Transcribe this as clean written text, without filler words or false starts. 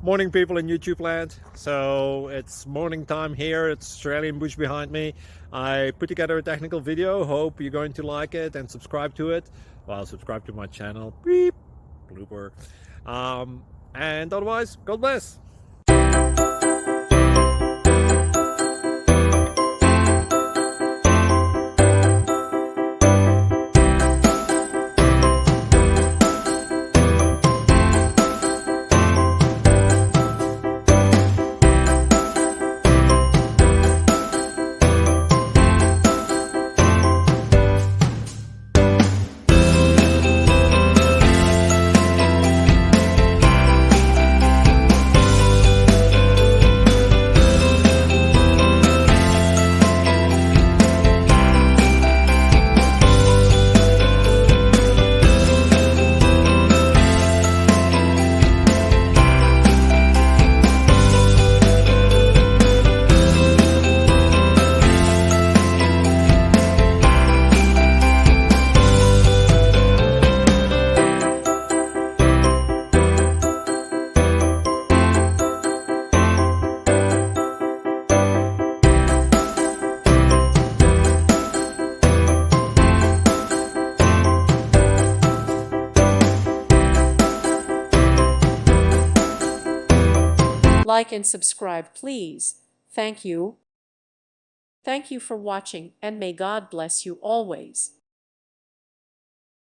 Morning, people in YouTube land. So it's morning time here. It's Australian bush behind me. I put together a technical video. Hope you're going to like it and subscribe to it. Well, subscribe to my channel. Beep. Blooper. And otherwise, God bless. Like and subscribe, please. Thank you. Thank you for watching, and may God bless you always.